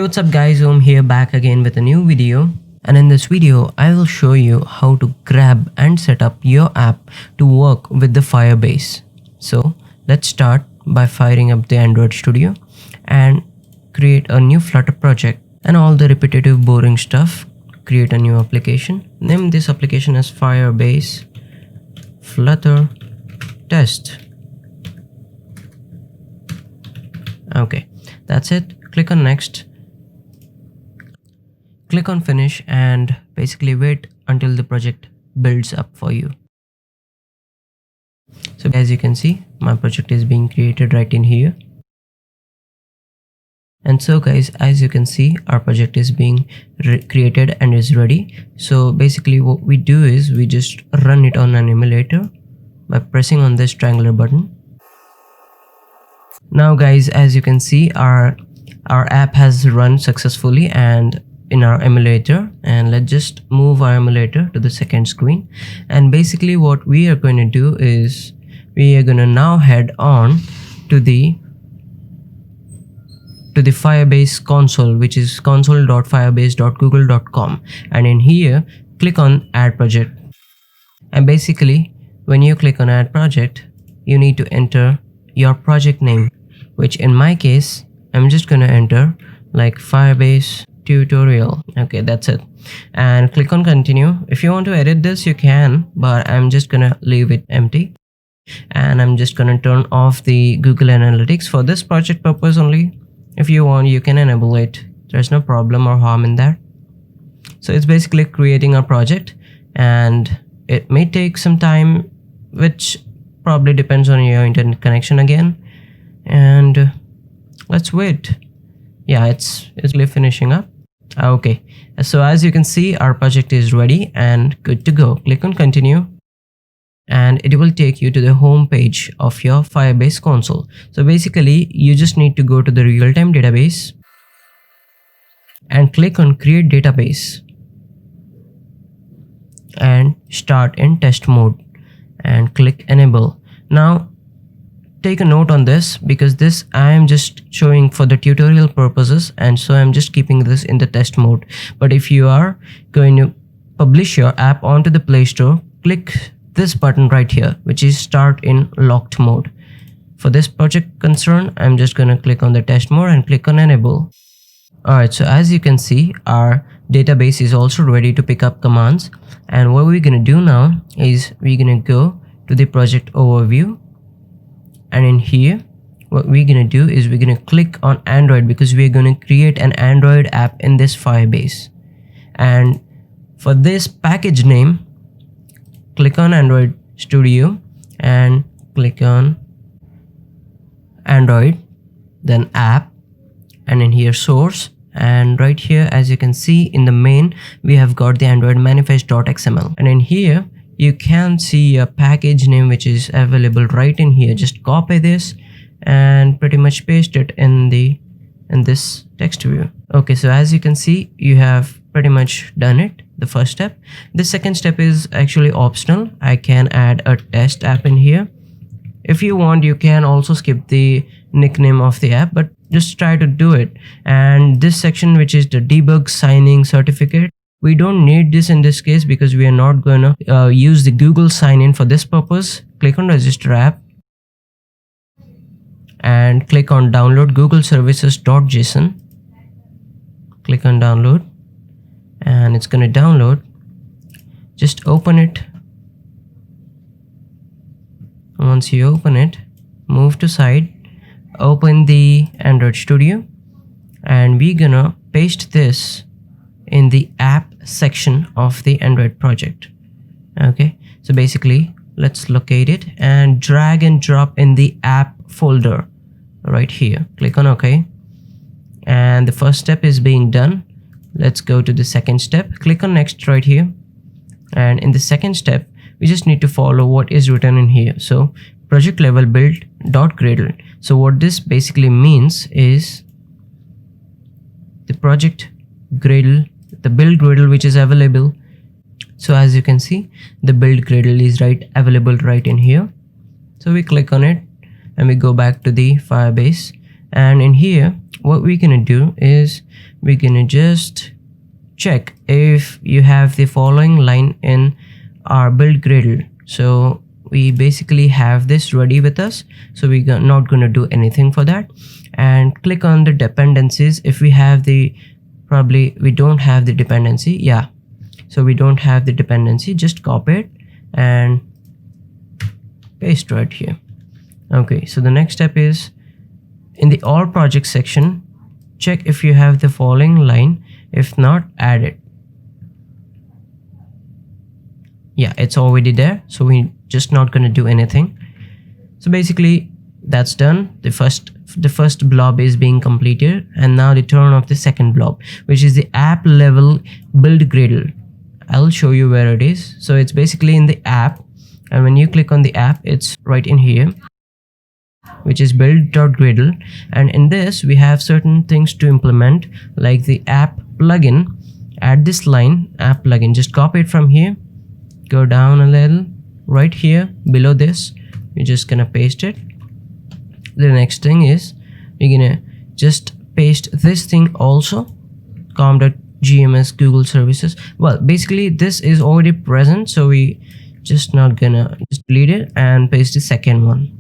What's up guys, I'm here back again with a new video, and in this video I will show you how to grab and set up your app to work with the Firebase. So let's start by firing up the Android Studio and create a new Flutter project, and all the repetitive boring stuff. Create a new application, name this application as Firebase Flutter Test. Okay, that's it. Click on next, click on finish, and basically wait until the project builds up for you. So as you can see, my project is being created right in here. And so guys, as you can see, our project is being created and is ready. So basically what we do is we just run it on an emulator by pressing on this triangular button. Now guys, as you can see, our app has run successfully and in our emulator, and let's just move our emulator to the second screen. And basically what we are going to do is we are going to now head on to the Firebase console, which is console.firebase.google.com, and in here click on add project. And basically when you click on add project, you need to enter your project name, which in my case I'm just gonna enter like Firebase tutorial. Okay, that's it, and click on continue. If you want to edit this you can, but I'm just gonna leave it empty, and I'm just gonna turn off the Google Analytics for this project purpose only. If you want, you can enable it. There's no problem or harm in that. So it's basically creating a project, and it may take some time, which probably depends on your internet connection again. And let's wait. Yeah, it's finishing up. Okay, so as you can see, our project is ready and good to go. Click on continue, and it will take you to the home page of your Firebase console. So basically you just need to go to the real-time database and click on create database and start in test mode and click enable. Now take a note on this, because this I am just showing for the tutorial purposes, and so I'm just keeping this in the test mode. But if you are going to publish your app onto the Play Store, click this button right here, which is start in locked mode. For this project concern, I'm just gonna click on the test mode and click on enable. Alright, so as you can see, our database is also ready to pick up commands, and what we're gonna do now is we're gonna go to the project overview, and in here what we're gonna do is we're gonna click on Android, because we're gonna create an Android app in this Firebase. And for this package name, click on Android Studio and click on Android, then app, and in here source, and right here as you can see in the main we have got the Android manifest.xml, and in here you can see a package name which is available right in here. Just copy this and pretty much paste it in this text view. Okay, so as you can see, you have pretty much done it, the first step. The second step is actually optional. I can add a test app in here. If you want, you can also skip the nickname of the app, but just try to do it. And this section, which is the debug signing certificate, we don't need this in this case because we are not going to use the Google sign-in for this purpose. Click on register app and click on download Google services.json. Click on download, and it's going to download. Just open it. Once you open it, move to side, open the Android Studio, and we're gonna paste this in the app section of the Android project. Okay, so basically let's locate it and drag and drop in the app folder right here. Click on OK, and the first step is being done. Let's go to the second step. Click on next right here, and in the second step we just need to follow what is written in here. So project level build dot gradle. So what this basically means is the project gradle, the build gradle which is available. So as you can see, the build gradle is available right in here. So we click on it and we go back to the Firebase, And in here, what we're gonna do is we're gonna just check if you have the following line in our build Gradle. So we basically have this ready with us, so we're not going to do anything for that. And click on the dependencies. If we have the, probably we don't have the dependency, yeah, so we don't have the dependency, just copy it and paste right here. Okay, so the next step is in the all projects section, check if you have the following line. If not, add it. Yeah, it's already there, so we're just not going to do anything. So basically that's done. The first blob is being completed, and now the turn of the second blob, which is the app level build Gradle. I'll show you where it is. So it's basically in the app, and when you click on the app, it's right in here, which is build.gradle. And in this we have certain things to implement, like the app plugin. Add this line, app plugin, just copy it from here, go down a little, right here below this, we're just gonna paste it. The next thing is we're gonna just paste this thing also, com.gms Google services. Well, basically this is already present, so we just not gonna just delete it and paste the second one.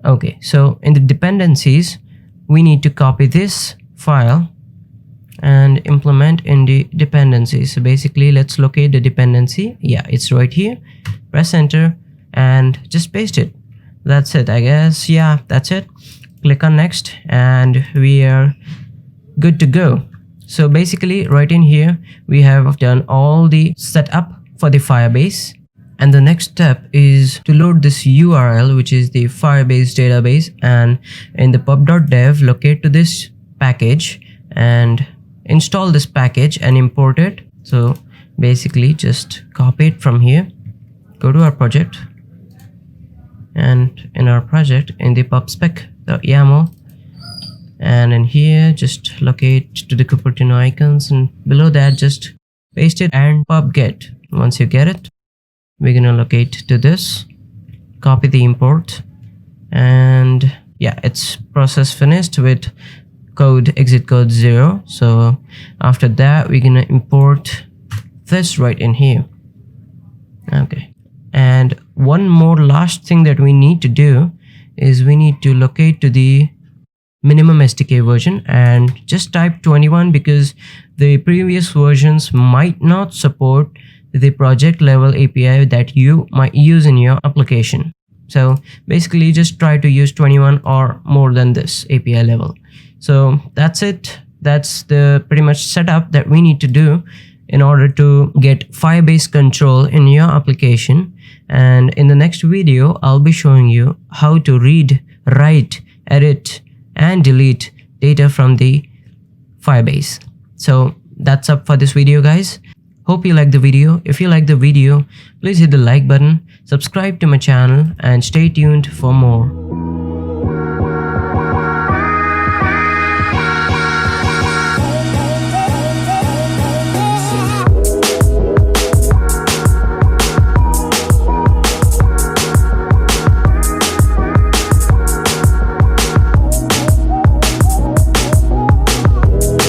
Okay, so in the dependencies we need to copy this file and implement in the dependencies. So basically let's locate the dependency. Yeah, it's right here. Press enter and just paste it. That's it, I guess. Yeah, that's it. Click on next and we are good to go. So basically right in here we have done all the setup for the Firebase, and the next step is to load this URL, which is the Firebase database, and in the pub.dev locate to this package and install this package and import it. So basically just copy it from here, go to our project, and in our project in the pubspec.yaml, and in here just locate to the Cupertino icons, and below that just paste it and pub-get. Once you get it, we're gonna locate to this, copy the import, and yeah, it's process finished with code exit code 0. So after that we're gonna import this right in here. Okay, and one more last thing that we need to do is we need to locate to the minimum SDK version and just type 21, because the previous versions might not support the project level API that you might use in your application. So basically just try to use 21 or more than this API level. So that's it. That's the pretty much setup that we need to do in order to get Firebase control in your application. And in the next video, I'll be showing you how to read, write, edit, and delete data from the Firebase. So that's up for this video, guys. Hope you like the video. If you like the video, please hit the like button, subscribe to my channel, and stay tuned for more.